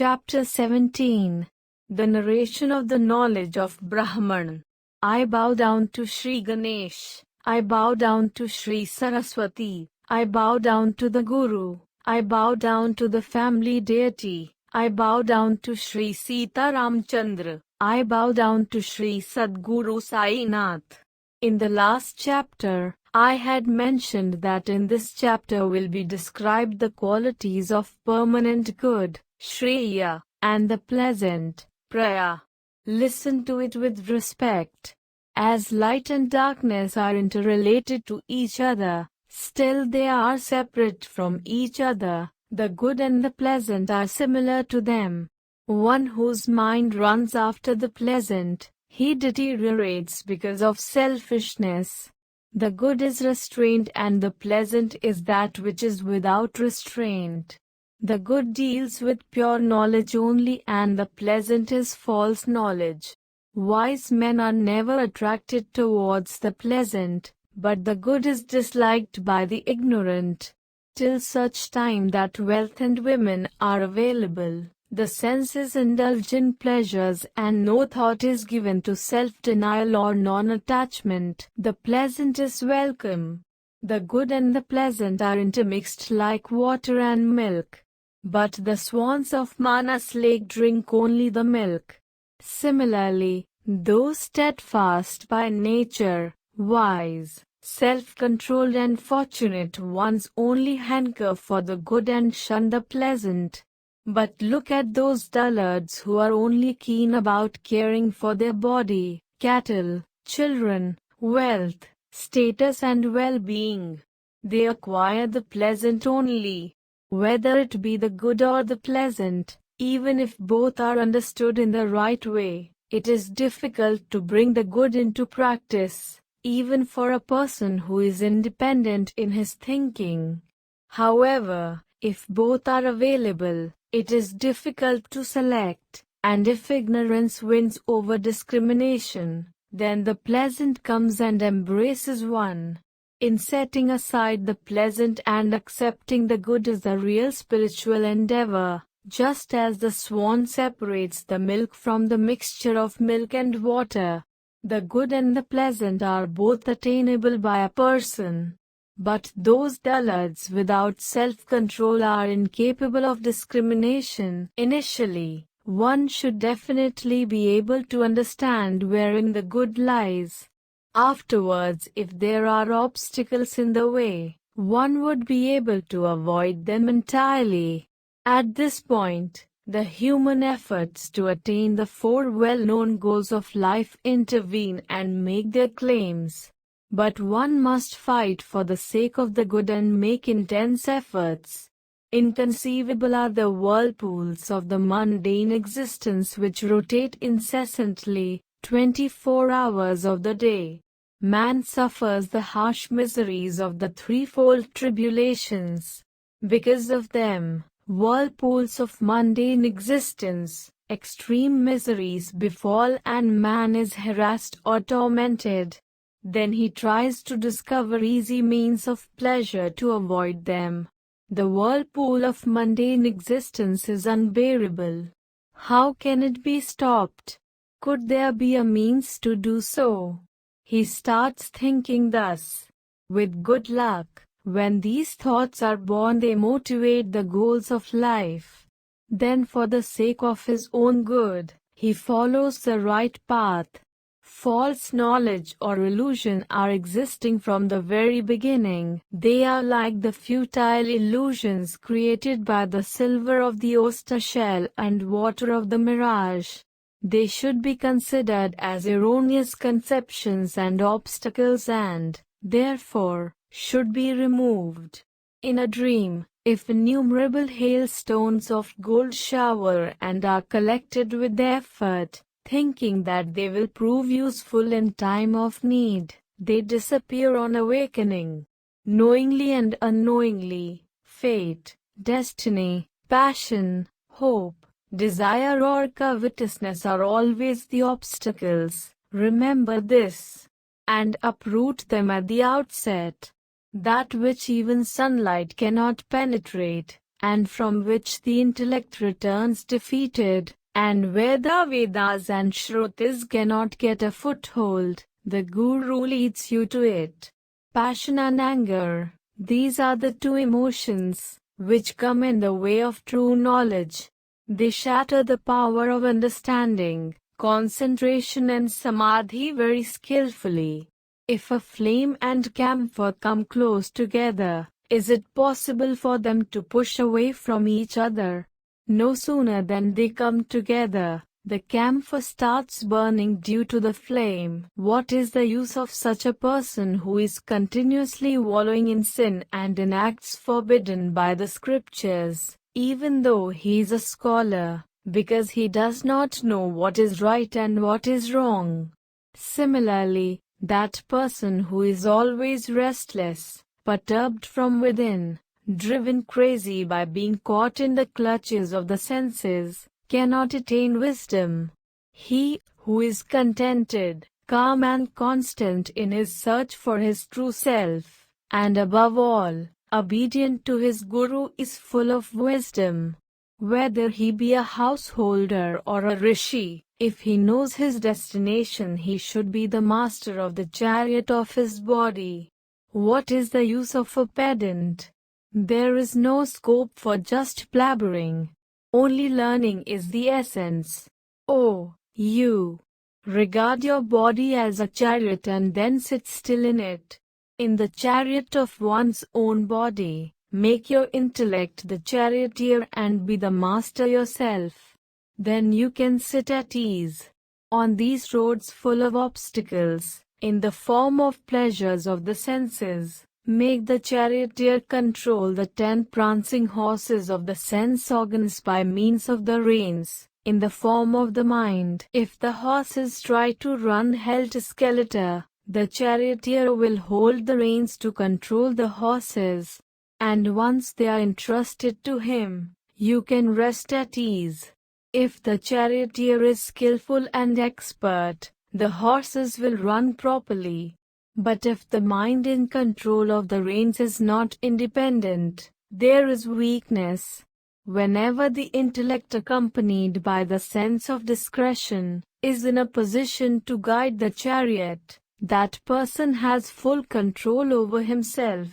Chapter 17. The narration of the knowledge of Brahman. I bow down to Sri Ganesh. I bow down to Sri Saraswati. I bow down to the Guru. I bow down to the family deity. I bow down to Sri Sita Ramchandra. I bow down to Sri Sadguru Sai Nath. In the last chapter, I had mentioned that in this chapter will be described the qualities of permanent good, Shreya, and the pleasant, Praya. Listen to it with respect. As light and darkness are interrelated to each other, still they are separate from each other. The good and the pleasant are similar to them. One whose mind runs after the pleasant, he deteriorates because of selfishness. The good is restraint and the pleasant is that which is without restraint. The good deals with pure knowledge only and the pleasant is false knowledge. Wise men are never attracted towards the pleasant, but the good is disliked by the ignorant. Till such time that wealth and women are available, the senses indulge in pleasures and no thought is given to self-denial or non-attachment, the pleasant is welcome. The good and the pleasant are intermixed like water and milk. But the swans of Manas Lake drink only the milk. Similarly, those steadfast by nature, wise, self-controlled and fortunate ones only hanker for the good and shun the pleasant. But look at those dullards who are only keen about caring for their body, cattle, children, wealth, status and well-being. They acquire the pleasant only. Whether it be the good or the pleasant, even if both are understood in the right way, it is difficult to bring the good into practice, even for a person who is independent in his thinking. However, if both are available, it is difficult to select, and if ignorance wins over discrimination, then the pleasant comes and embraces one. In setting aside the pleasant and accepting the good is the real spiritual endeavor, just as the swan separates the milk from the mixture of milk and water. The good and the pleasant are both attainable by a person. But those dullards without self-control are incapable of discrimination. Initially, one should definitely be able to understand wherein the good lies. Afterwards, if there are obstacles in the way, one would be able to avoid them entirely. At this point, the human efforts to attain the four well-known goals of life intervene and make their claims. But one must fight for the sake of the good and make intense efforts. Inconceivable are the whirlpools of the mundane existence which rotate incessantly, 24 hours of the day. Man suffers the harsh miseries of the threefold tribulations. Because of them, whirlpools of mundane existence, extreme miseries befall and man is harassed or tormented. Then he tries to discover easy means of pleasure to avoid them. The whirlpool of mundane existence is unbearable. How can it be stopped? Could there be a means to do so? He starts thinking thus. With good luck, when these thoughts are born they motivate the goals of life. Then for the sake of his own good, he follows the right path. False knowledge or illusion are existing from the very beginning. They are like the futile illusions created by the silver of the oyster shell and water of the mirage. They should be considered as erroneous conceptions and obstacles and, therefore, should be removed. In a dream, if innumerable hailstones of gold shower and are collected with effort, thinking that they will prove useful in time of need, they disappear on awakening. Knowingly and unknowingly, fate, destiny, passion, hope, desire or covetousness are always the obstacles. Remember this, and uproot them at the outset. That which even sunlight cannot penetrate, and from which the intellect returns defeated, and where the Vedas and Shrutis cannot get a foothold, the Guru leads you to it. Passion and anger, these are the two emotions which come in the way of true knowledge. They shatter the power of understanding, concentration and samadhi very skillfully. If a flame and camphor come close together, is it possible for them to push away from each other? No sooner than they come together, the camphor starts burning due to the flame. What is the use of such a person who is continuously wallowing in sin and in acts forbidden by the scriptures, even though he is a scholar, because he does not know what is right and what is wrong? Similarly, that person who is always restless, perturbed from within, driven crazy by being caught in the clutches of the senses, cannot attain wisdom. He who is contented, calm and constant in his search for his true self, and above all, obedient to his Guru is full of wisdom. Whether he be a householder or a rishi, if he knows his destination he should be the master of the chariot of his body. What is the use of a pedant? There is no scope for just blabbering. Only learning is the essence. Oh, you! Regard your body as a chariot and then sit still in it. In the chariot of one's own body, make your intellect the charioteer and be the master yourself. Then you can sit at ease. On these roads full of obstacles, in the form of pleasures of the senses, make the charioteer control the 10 prancing horses of the sense organs by means of the reins, in the form of the mind. If the horses try to run helter-skelter, the charioteer will hold the reins to control the horses, and once they are entrusted to him, you can rest at ease. If the charioteer is skillful and expert, the horses will run properly. But if the mind in control of the reins is not independent, there is weakness. Whenever the intellect accompanied by the sense of discretion is in a position to guide the chariot, that person has full control over himself.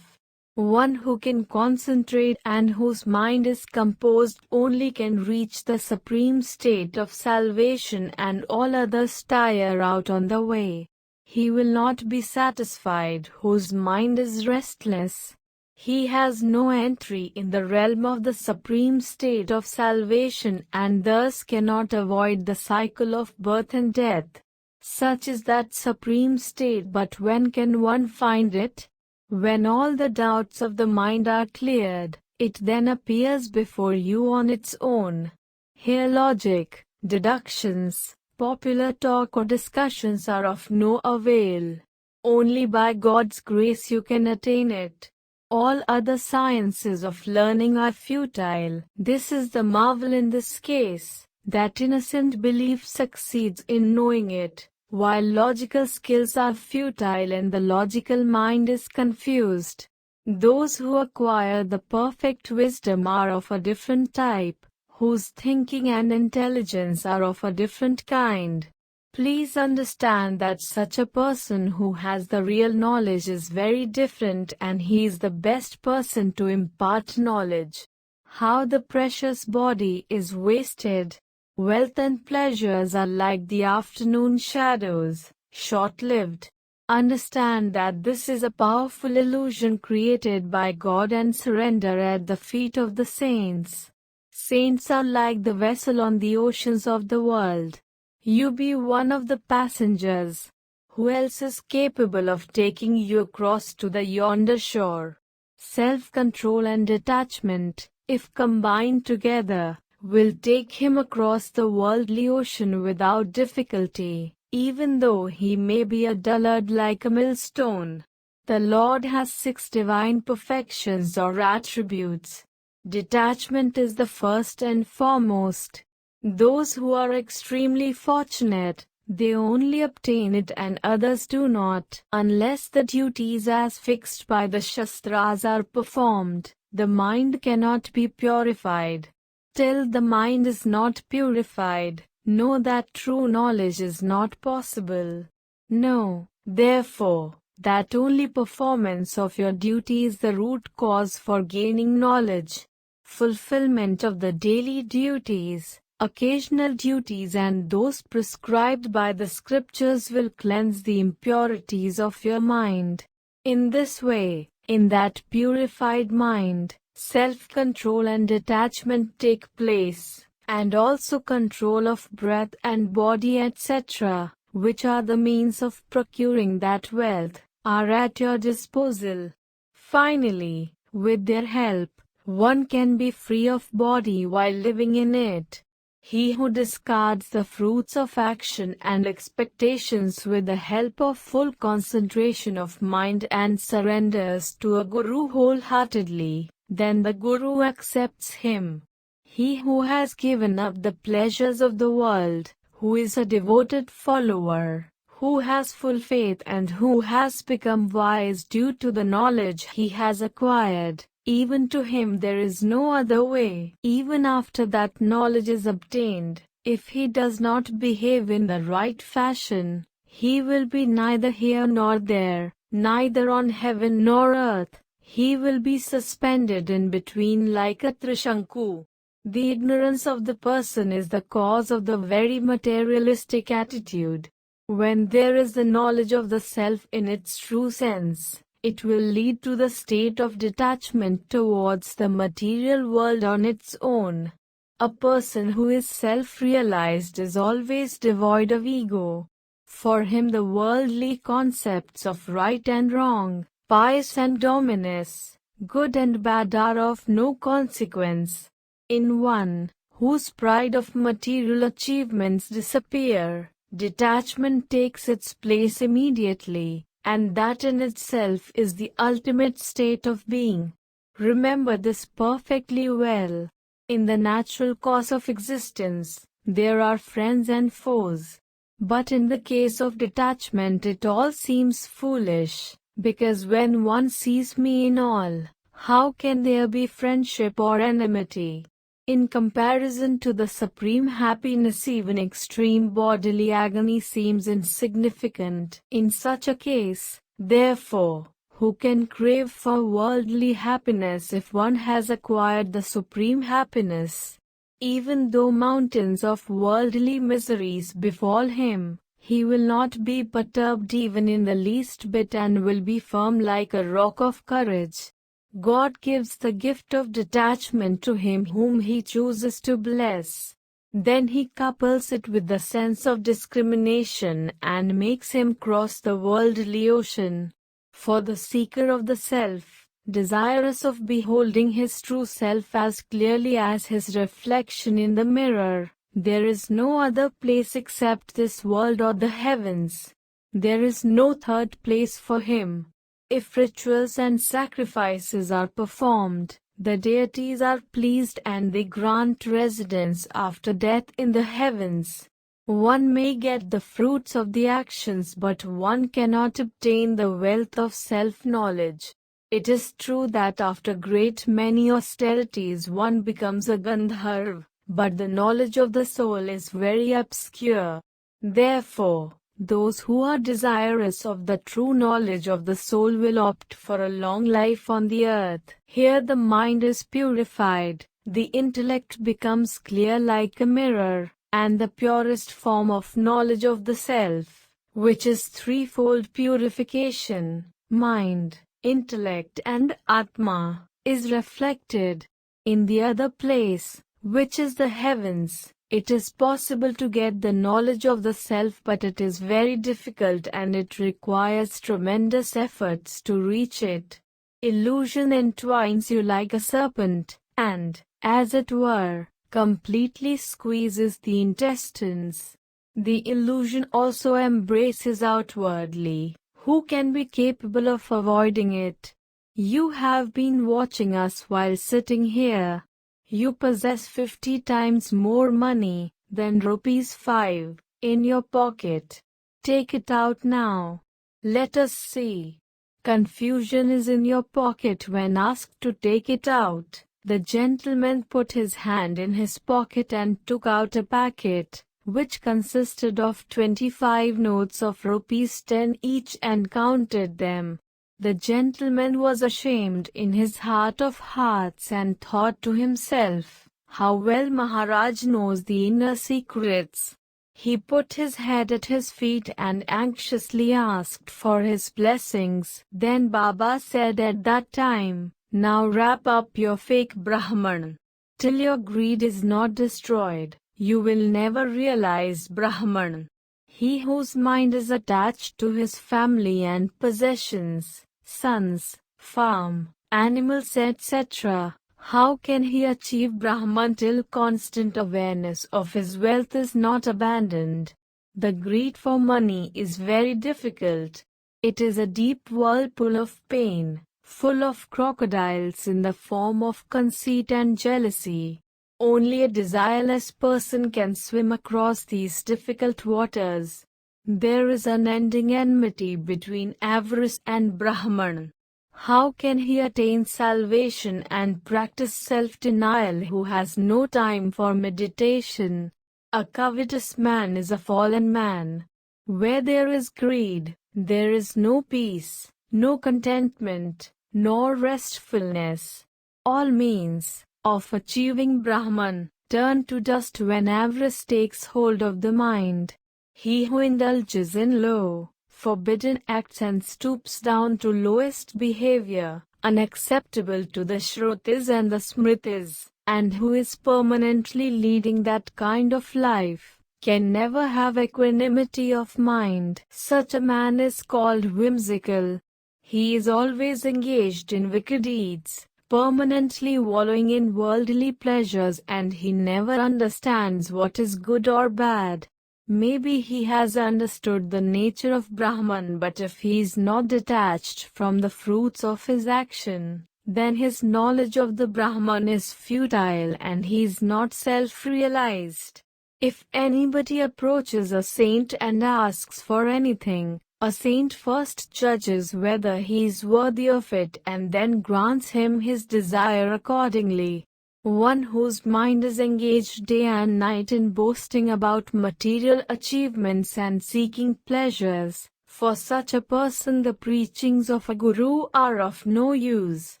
One who can concentrate and whose mind is composed only can reach the supreme state of salvation, and all others tire out on the way. He will not be satisfied whose mind is restless. He has no entry in the realm of the supreme state of salvation and thus cannot avoid the cycle of birth and death. Such is that supreme state, but when can one find it? When all the doubts of the mind are cleared, it then appears before you on its own. Here logic, deductions, popular talk or discussions are of no avail. Only by God's grace you can attain it. All other sciences of learning are futile. This is the marvel in this case, that innocent belief succeeds in knowing it, while logical skills are futile and the logical mind is confused. Those who acquire the perfect wisdom are of a different type, whose thinking and intelligence are of a different kind. Please understand that such a person who has the real knowledge is very different, and he is the best person to impart knowledge. How the precious body is wasted. Wealth and pleasures are like the afternoon shadows, short-lived. Understand that this is a powerful illusion created by God and surrender at the feet of the saints. Saints are like the vessel on the oceans of the world. You be one of the passengers. Who else is capable of taking you across to the yonder shore? Self-control and detachment, if combined together, will take him across the worldly ocean without difficulty, even though he may be a dullard like a millstone. The Lord has 6 divine perfections or attributes. Detachment is the first and foremost. Those who are extremely fortunate, they only obtain it and others do not, unless the duties as fixed by the Shastras are performed. The mind cannot be purified. Till the mind is not purified, know that true knowledge is not possible. Know, therefore, that only performance of your duty is the root cause for gaining knowledge. Fulfillment of the daily duties, occasional duties and those prescribed by the scriptures will cleanse the impurities of your mind. In this way, in that purified mind, self-control and detachment take place, and also control of breath and body etc., which are the means of procuring that wealth, are at your disposal. Finally, with their help, one can be free of body while living in it. He who discards the fruits of action and expectations with the help of full concentration of mind and surrenders to a guru wholeheartedly, then the guru accepts him. He who has given up the pleasures of the world, who is a devoted follower, who has full faith and who has become wise due to the knowledge he has acquired, even to him there is no other way. Even after that knowledge is obtained, if he does not behave in the right fashion, he will be neither here nor there, neither on heaven nor earth. He will be suspended in between like a Trishanku. The ignorance of the person is the cause of the very materialistic attitude. When there is the knowledge of the self in its true sense, it will lead to the state of detachment towards the material world on its own. A person who is self-realized is always devoid of ego. For him the worldly concepts of right and wrong, pious and dominus, good and bad are of no consequence. In one, whose pride of material achievements disappear, detachment takes its place immediately, and that in itself is the ultimate state of being. Remember this perfectly well. In the natural course of existence, there are friends and foes. But in the case of detachment it all seems foolish, because when one sees me in all, how can there be friendship or enmity? In comparison to the supreme happiness, even extreme bodily agony seems insignificant. In such a case, therefore, who can crave for worldly happiness if one has acquired the supreme happiness? Even though mountains of worldly miseries befall him, he will not be perturbed even in the least bit and will be firm like a rock of courage. God gives the gift of detachment to him whom he chooses to bless. Then he couples it with the sense of discrimination and makes him cross the worldly ocean. For the seeker of the self, desirous of beholding his true self as clearly as his reflection in the mirror, there is no other place except this world or the heavens. There is no third place for him. If rituals and sacrifices are performed, the deities are pleased and they grant residence after death in the heavens. One may get the fruits of the actions, but one cannot obtain the wealth of self-knowledge. It is true that after great many austerities one becomes a Gandharv, but the knowledge of the soul is very obscure. Therefore, those who are desirous of the true knowledge of the soul will opt for a long life on the earth. Here the mind is purified, the intellect becomes clear like a mirror, and the purest form of knowledge of the self, which is threefold purification, mind, intellect and Atma, is reflected. In the other place, which is the heavens, it is possible to get the knowledge of the self, but it is very difficult and it requires tremendous efforts to reach it. Illusion entwines you like a serpent, and, as it were, completely squeezes the intestines. The illusion also embraces outwardly. Who can be capable of avoiding it? You have been watching us while sitting here. You possess 50 times more money than ₹5 in your pocket. Take it out now. Let us see. Confusion is in your pocket when asked to take it out. The gentleman put his hand in his pocket and took out a packet, which consisted of 25 notes of rupees 10 each, and counted them. The gentleman was ashamed in his heart of hearts and thought to himself, how well Maharaj knows the inner secrets. He put his head at his feet and anxiously asked for his blessings. Then Baba said at that time, "Now wrap up your fake Brahman. Till your greed is not destroyed, you will never realize Brahman." He whose mind is attached to his family and possessions, sons, farm, animals, etc., how can he achieve Brahman till constant awareness of his wealth is not abandoned? The greed for money is very difficult. It is a deep whirlpool of pain, full of crocodiles in the form of conceit and jealousy. Only a desireless person can swim across these difficult waters. There is unending enmity between avarice and Brahman. How can he attain salvation and practice self-denial who has no time for meditation? A covetous man is a fallen man. Where there is greed, there is no peace, no contentment, nor restfulness. All means of achieving Brahman turn to dust when avarice takes hold of the mind. He who indulges in low, forbidden acts and stoops down to lowest behavior, unacceptable to the Shrutis and the Smritis, and who is permanently leading that kind of life, can never have equanimity of mind. Such a man is called whimsical. He is always engaged in wicked deeds, permanently wallowing in worldly pleasures, and he never understands what is good or bad. Maybe he has understood the nature of Brahman, but if he is not detached from the fruits of his action, then his knowledge of the Brahman is futile and he is not self-realized. If anybody approaches a saint and asks for anything, a saint first judges whether he is worthy of it and then grants him his desire accordingly. One whose mind is engaged day and night in boasting about material achievements and seeking pleasures, for such a person the preachings of a guru are of no use.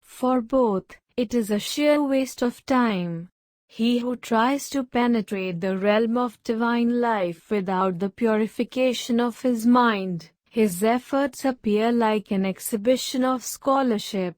For both, it is a sheer waste of time. He who tries to penetrate the realm of divine life without the purification of his mind, his efforts appear like an exhibition of scholarship.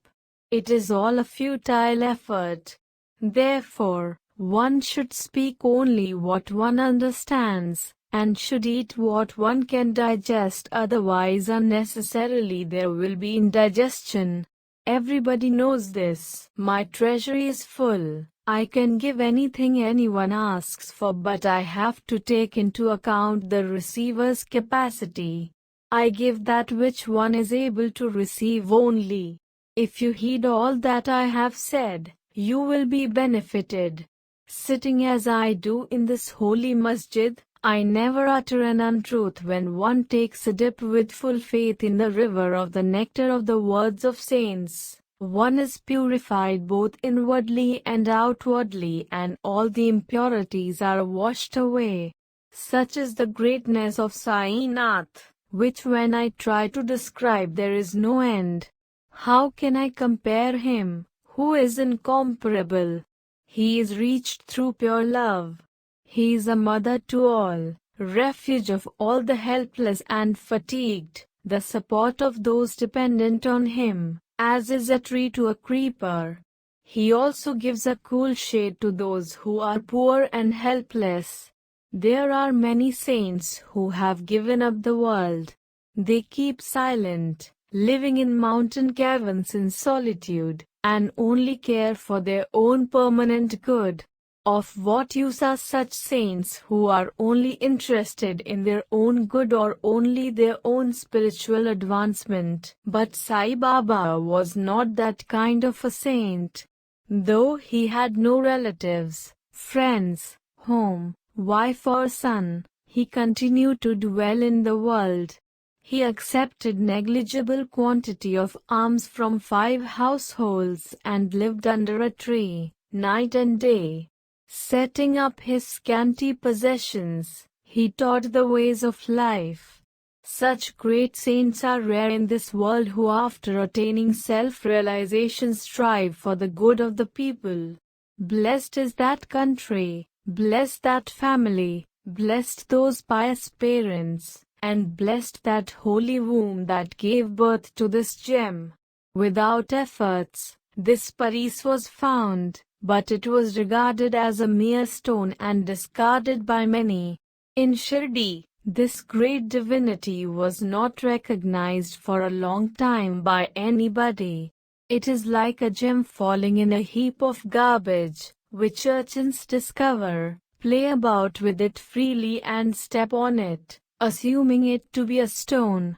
It is all a futile effort. Therefore, one should speak only what one understands, and should eat what one can digest, otherwise unnecessarily there will be indigestion. Everybody knows this. My treasury is full. I can give anything anyone asks for, but I have to take into account the receiver's capacity. I give that which one is able to receive only. If you heed all that I have said, you will be benefited. Sitting as I do in this holy masjid, I never utter an untruth when one takes a dip with full faith in the river of the nectar of the words of saints. One is purified both inwardly and outwardly, and all the impurities are washed away. Such is the greatness of Sainath, which when I try to describe there is no end. How can I compare him, who is incomparable? He is reached through pure love. He is a mother to all, refuge of all the helpless and fatigued, the support of those dependent on him, as is a tree to a creeper. He also gives a cool shade to those who are poor and helpless. There are many saints who have given up the world. They keep silent, living in mountain caverns in solitude, and only care for their own permanent good. Of what use are such saints who are only interested in their own good or only their own spiritual advancement? But Sai Baba was not that kind of a saint. Though he had no relatives, friends, home, wife or son, he continued to dwell in the world. He accepted negligible quantity of alms from 5 households and lived under a tree, night and day. Setting up his scanty possessions, he taught the ways of life. Such great saints are rare in this world who after attaining self-realization strive for the good of the people. Blessed is that country, blessed that family, blessed those pious parents, and blessed that holy womb that gave birth to this gem. Without efforts, this Paris was found, but it was regarded as a mere stone and discarded by many. In Shirdi, this great divinity was not recognized for a long time by anybody. It is like a gem falling in a heap of garbage, which urchins discover, play about with it freely and step on it, assuming it to be a stone.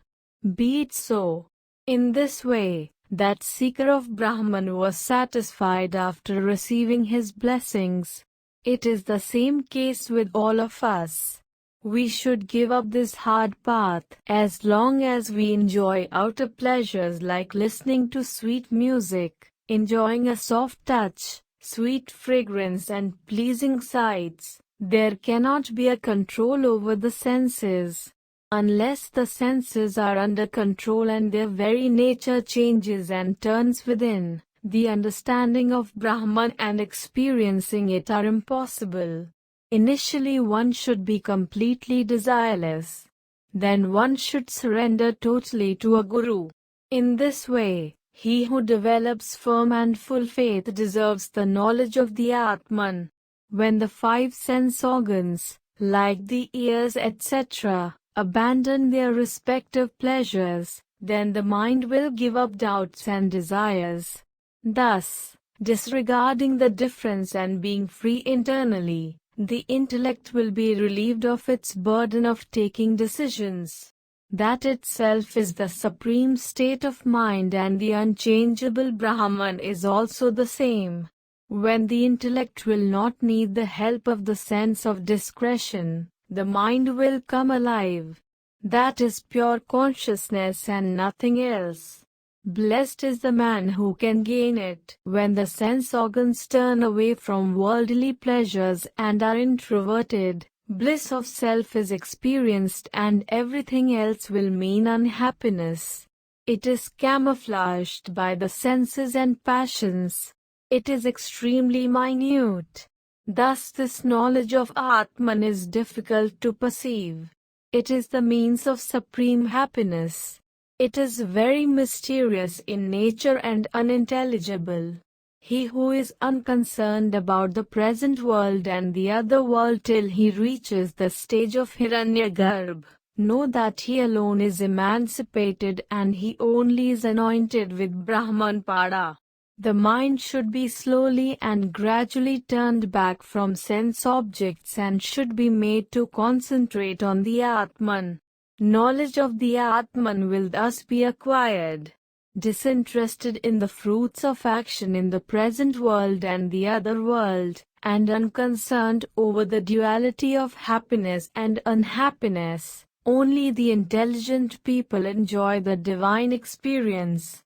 Be it so. In this way, that seeker of Brahman was satisfied after receiving his blessings. It is the same case with all of us. We should give up this hard path as long as we enjoy outer pleasures like listening to sweet music, enjoying a soft touch, sweet fragrance and pleasing sights. There cannot be a control over the senses. Unless the senses are under control and their very nature changes and turns within, the understanding of Brahman and experiencing it are impossible. Initially one should be completely desireless. Then one should surrender totally to a guru. In this way, he who develops firm and full faith deserves the knowledge of the Atman. When the 5 sense organs, like the ears etc., abandon their respective pleasures, then the mind will give up doubts and desires. Thus, disregarding the difference and being free internally, the intellect will be relieved of its burden of taking decisions. That itself is the supreme state of mind, and the unchangeable Brahman is also the same. When the intellect will not need the help of the sense of discretion, the mind will come alive. That is pure consciousness and nothing else. Blessed is the man who can gain it. When the sense organs turn away from worldly pleasures and are introverted, bliss of self is experienced and everything else will mean unhappiness. It is camouflaged by the senses and passions. It is extremely minute. Thus this knowledge of Atman is difficult to perceive. It is the means of supreme happiness. It is very mysterious in nature and unintelligible. He who is unconcerned about the present world and the other world till he reaches the stage of Hiranyagarbha, know that he alone is emancipated and he only is anointed with Brahman Pada. The mind should be slowly and gradually turned back from sense objects and should be made to concentrate on the Atman. Knowledge of the Atman will thus be acquired. Disinterested in the fruits of action in the present world and the other world, and unconcerned over the duality of happiness and unhappiness, only the intelligent people enjoy the divine experience.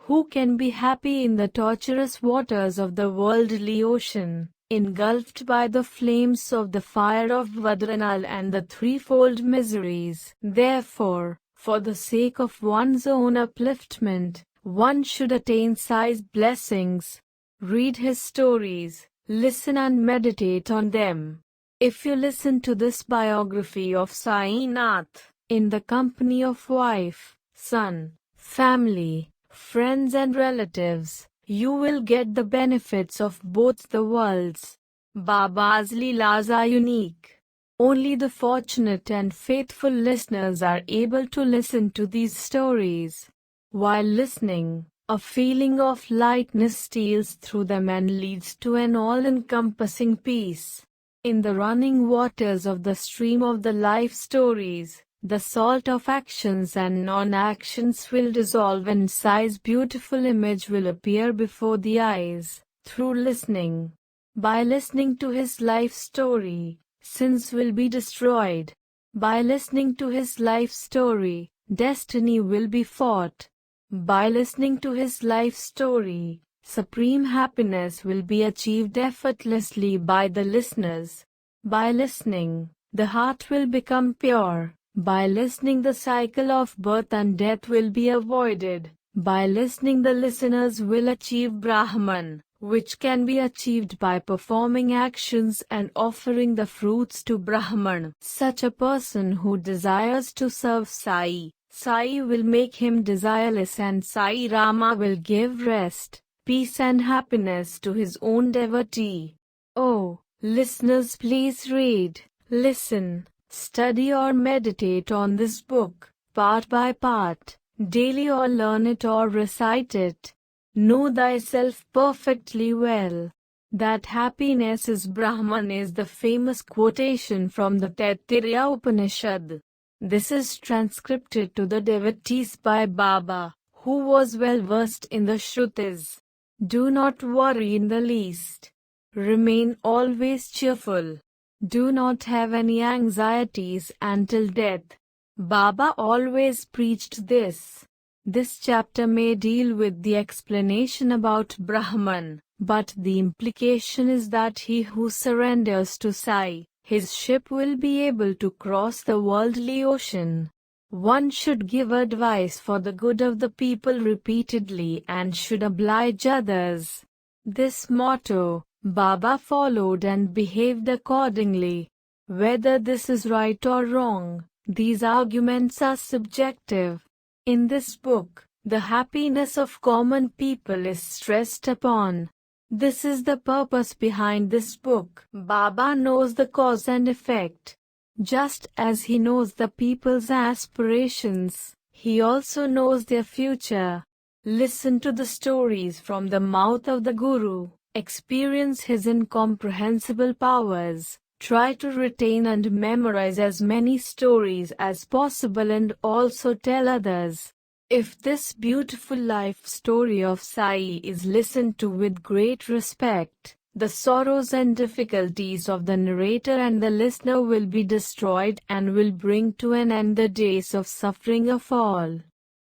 Who can be happy in the tortuous waters of the worldly ocean, engulfed by the flames of the fire of Vadranal and the threefold miseries? Therefore, for the sake of one's own upliftment, one should attain Sai's blessings. Read his stories, listen and meditate on them. If you listen to this biography of Sai Nath, in the company of wife, son, family, friends and relatives, you will get the benefits of both the worlds. Baba's Leelas are unique. Only the fortunate and faithful listeners are able to listen to these stories. While listening, a feeling of lightness steals through them and leads to an all-encompassing peace. In the running waters of the stream of the life stories, the salt of actions and non-actions will dissolve and Sai's beautiful image will appear before the eyes, through listening. By listening to his life story, sins will be destroyed. By listening to his life story, destiny will be fought. By listening to his life story, supreme happiness will be achieved effortlessly by the listeners. By listening, the heart will become pure. By listening, the cycle of birth and death will be avoided. By listening, the listeners will achieve Brahman, which can be achieved by performing actions and offering the fruits to Brahman. Such a person who desires to serve Sai, Sai will make him desireless, and Sai Rama will give rest, peace and happiness to his own devotee. Oh, listeners, please read, listen, study or meditate on this book, part by part, daily, or learn it or recite it. Know thyself perfectly well. That happiness is Brahman is the famous quotation from the Taittiriya Upanishad. This is transcribed to the devotees by Baba, who was well versed in the Shrutis. Do not worry in the least. Remain always cheerful. Do not have any anxieties until death. Baba always preached this. This chapter may deal with the explanation about Brahman, but the implication is that he who surrenders to Sai, his ship will be able to cross the worldly ocean. One should give advice for the good of the people repeatedly and should oblige others. This motto, Baba followed and behaved accordingly. Whether this is right or wrong, these arguments are subjective. In this book, the happiness of common people is stressed upon. This is the purpose behind this book. Baba knows the cause and effect. Just as he knows the people's aspirations, he also knows their future. Listen to the stories from the mouth of the Guru. Experience his incomprehensible powers. Try to retain and memorize as many stories as possible and also tell others. If this beautiful life story of Sai is listened to with great respect, the sorrows and difficulties of the narrator and the listener will be destroyed and will bring to an end the days of suffering of all.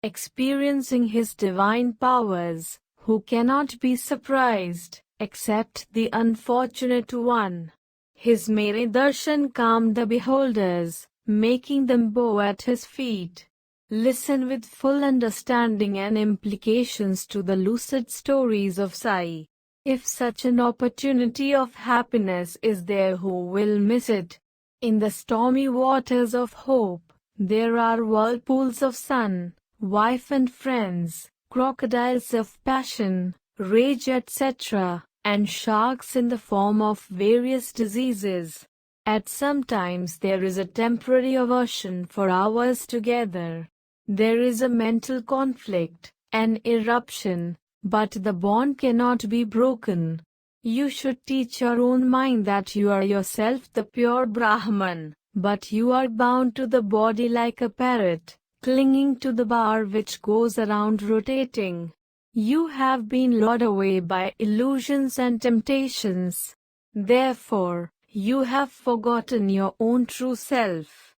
Experiencing his divine powers, who cannot be surprised, except the unfortunate one. His mere darshan calmed the beholders, making them bow at his feet. Listen with full understanding and implications to the lucid stories of Sai. If such an opportunity of happiness is there, who will miss it? In the stormy waters of hope, there are whirlpools of sun, wife and friends, crocodiles of passion, rage, etc., and sharks in the form of various diseases. At some times there is a temporary aversion for hours together. There is a mental conflict, an eruption, but the bond cannot be broken. You should teach your own mind that you are yourself the pure Brahman, but you are bound to the body like a parrot, clinging to the bar which goes around rotating. You have been lured away by illusions and temptations. Therefore, you have forgotten your own true self.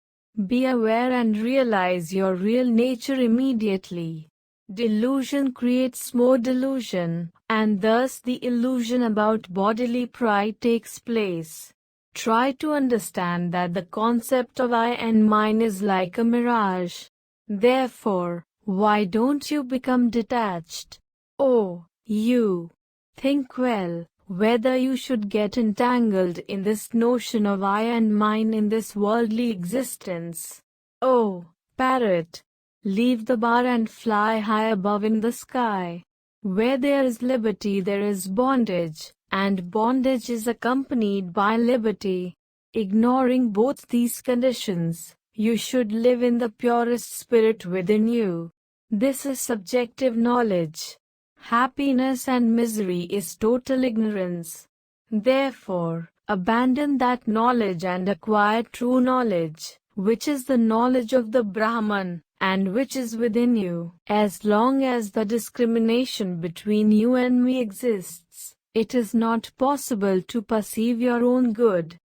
Be aware and realize your real nature immediately. Delusion creates more delusion, and thus the illusion about bodily pride takes place. Try to understand that the concept of I and mine is like a mirage. Therefore, why don't you become detached? Oh, you! Think well, whether you should get entangled in this notion of I and mine in this worldly existence. Oh, parrot! Leave the bar and fly high above in the sky. Where there is liberty there is bondage, and bondage is accompanied by liberty. Ignoring both these conditions, you should live in the purest spirit within you. This is subjective knowledge. Happiness and misery is total ignorance. Therefore, abandon that knowledge and acquire true knowledge, which is the knowledge of the Brahman, and which is within you. As long as the discrimination between you and me exists, it is not possible to perceive your own good.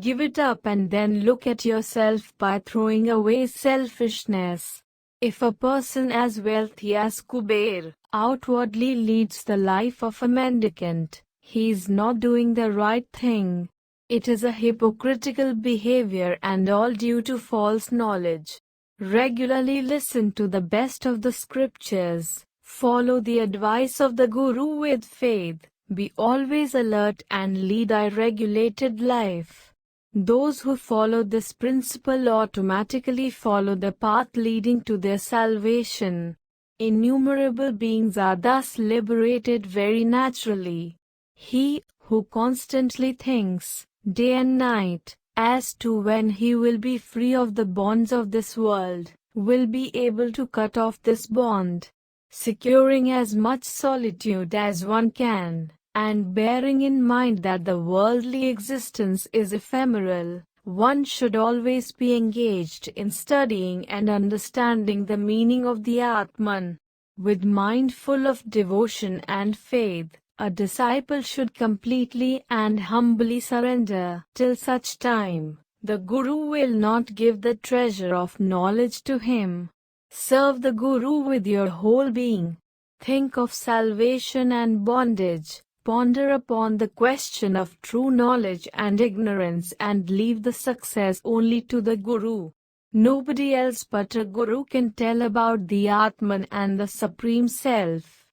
Give it up and then look at yourself by throwing away selfishness. If a person as wealthy as Kuber outwardly leads the life of a mendicant, he is not doing the right thing. It is a hypocritical behavior and all due to false knowledge. Regularly listen to the best of the scriptures, follow the advice of the Guru with faith, be always alert and lead a regulated life. Those who follow this principle automatically follow the path leading to their salvation. Innumerable beings are thus liberated very naturally. He who constantly thinks, day and night, as to when he will be free of the bonds of this world, will be able to cut off this bond, securing as much solitude as one can, and bearing in mind that the worldly existence is ephemeral. One should always be engaged in studying and understanding the meaning of the Atman. With mind full of devotion and faith, a disciple should completely and humbly surrender. Till such time, the Guru will not give the treasure of knowledge to him. Serve the Guru with your whole being. Think of salvation and bondage. Ponder upon the question of true knowledge and ignorance and leave the success only to the Guru. Nobody else but a Guru can tell about the Atman and the Supreme Self.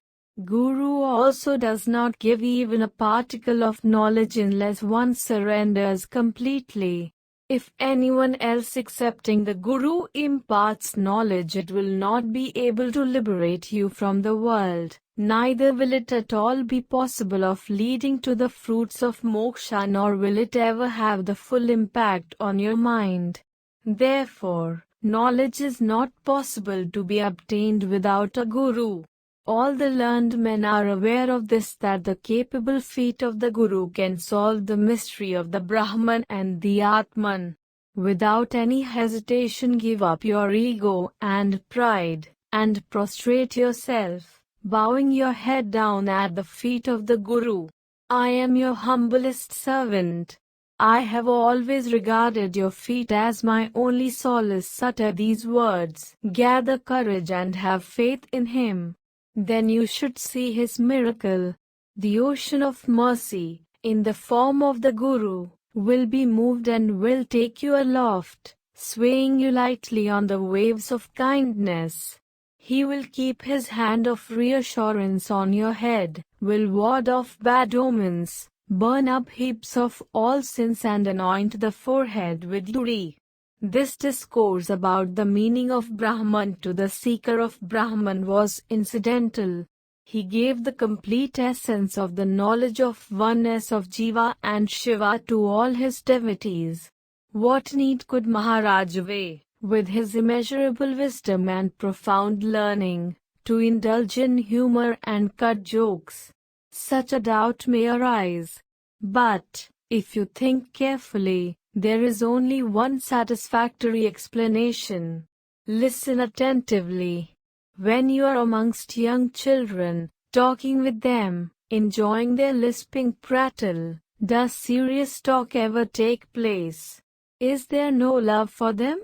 Guru also does not give even a particle of knowledge unless one surrenders completely. If anyone else excepting the Guru imparts knowledge, it will not be able to liberate you from the world. Neither will it at all be possible of leading to the fruits of moksha, nor will it ever have the full impact on your mind. Therefore, knowledge is not possible to be obtained without a Guru. All the learned men are aware of this, that the capable feet of the Guru can solve the mystery of the Brahman and the Atman. Without any hesitation give up your ego and pride, and prostrate yourself, bowing your head down at the feet of the Guru. I am your humblest servant. I have always regarded your feet as my only solace. Utter these words, gather courage and have faith in him. Then you should see his miracle. The ocean of mercy, in the form of the Guru, will be moved and will take you aloft, swaying you lightly on the waves of kindness. He will keep his hand of reassurance on your head, will ward off bad omens, burn up heaps of all sins and anoint the forehead with ghee. This discourse about the meaning of Brahman to the seeker of Brahman was incidental. He gave the complete essence of the knowledge of oneness of Jiva and Shiva to all his devotees. What need could Maharaj weigh, with his immeasurable wisdom and profound learning, to indulge in humor and cut jokes? Such a doubt may arise. But, if you think carefully, there is only one satisfactory explanation. Listen attentively. When you are amongst young children, talking with them, enjoying their lisping prattle, does serious talk ever take place? Is there no love for them?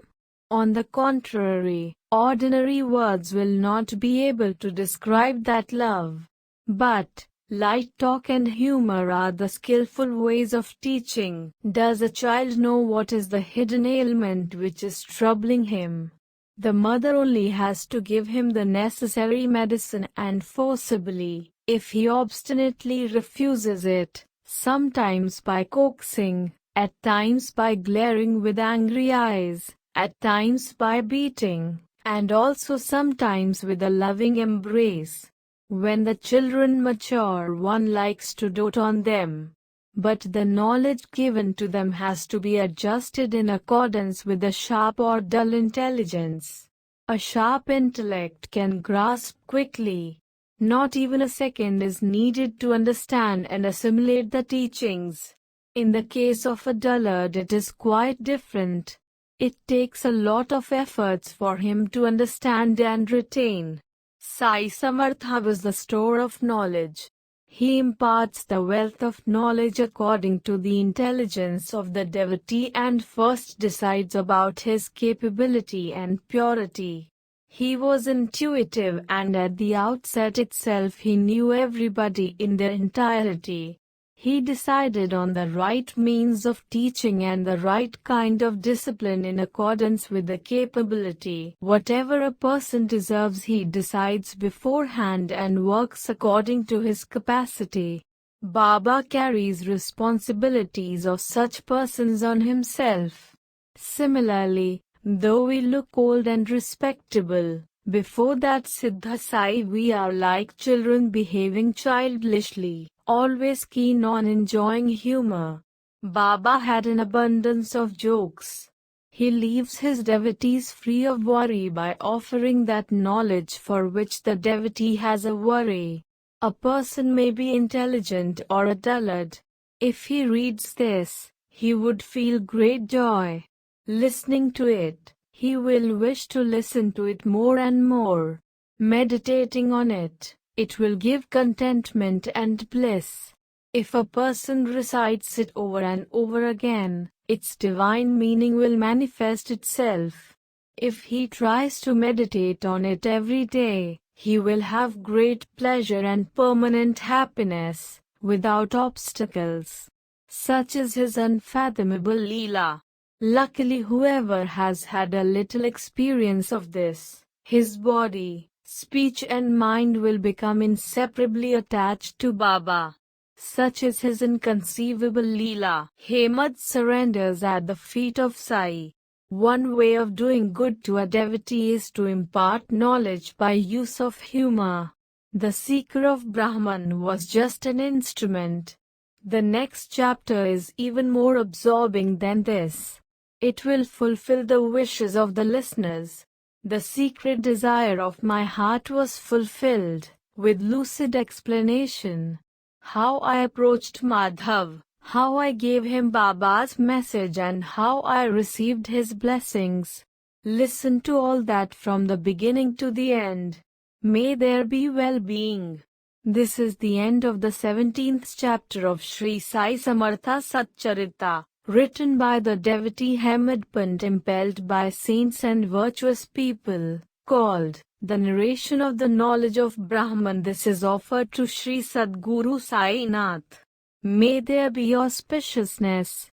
On the contrary, ordinary words will not be able to describe that love. But, light talk and humor are the skillful ways of teaching. Does a child know what is the hidden ailment which is troubling him? The mother only has to give him the necessary medicine, and forcibly, if he obstinately refuses it, sometimes by coaxing, at times by glaring with angry eyes, at times by beating, and also sometimes with a loving embrace. When the children mature, one likes to dote on them. But the knowledge given to them has to be adjusted in accordance with a sharp or dull intelligence. A sharp intellect can grasp quickly. Not even a second is needed to understand and assimilate the teachings. In the case of a dullard, it is quite different. It takes a lot of efforts for him to understand and retain. Sai Samartha was the store of knowledge. He imparts the wealth of knowledge according to the intelligence of the devotee and first decides about his capability and purity. He was intuitive, and at the outset itself he knew everybody in their entirety. He decided on the right means of teaching and the right kind of discipline in accordance with the capability. Whatever a person deserves he decides beforehand and works according to his capacity. Baba carries responsibilities of such persons on himself. Similarly, though we look old and respectable, before that Siddha Sai we are like children behaving childishly, always keen on enjoying humor. Baba had an abundance of jokes. He leaves his devotees free of worry by offering that knowledge for which the devotee has a worry. A person may be intelligent or a dullard. If he reads this, he would feel great joy. Listening to it, he will wish to listen to it more and more. Meditating on it, it will give contentment and bliss. If a person recites it over and over again, its divine meaning will manifest itself. If he tries to meditate on it every day, he will have great pleasure and permanent happiness, without obstacles. Such is his unfathomable Leela. Luckily, whoever has had a little experience of this, his body, speech and mind will become inseparably attached to Baba. Such is his inconceivable Leela. Hemad surrenders at the feet of Sai. One way of doing good to a devotee is to impart knowledge by use of humor. The seeker of Brahman was just an instrument. The next chapter is even more absorbing than this. It will fulfill the wishes of the listeners. The secret desire of my heart was fulfilled, with lucid explanation. How I approached Madhav, how I gave him Baba's message and how I received his blessings. Listen to all that from the beginning to the end. May there be well-being. This is the end of the 17th chapter of Sri Sai Samartha Satcharita, written by the devotee Hemad Pant, impelled by saints and virtuous people, called The Narration of the Knowledge of Brahman. This is offered to Sri Sadguru Sai Nath. May there be auspiciousness.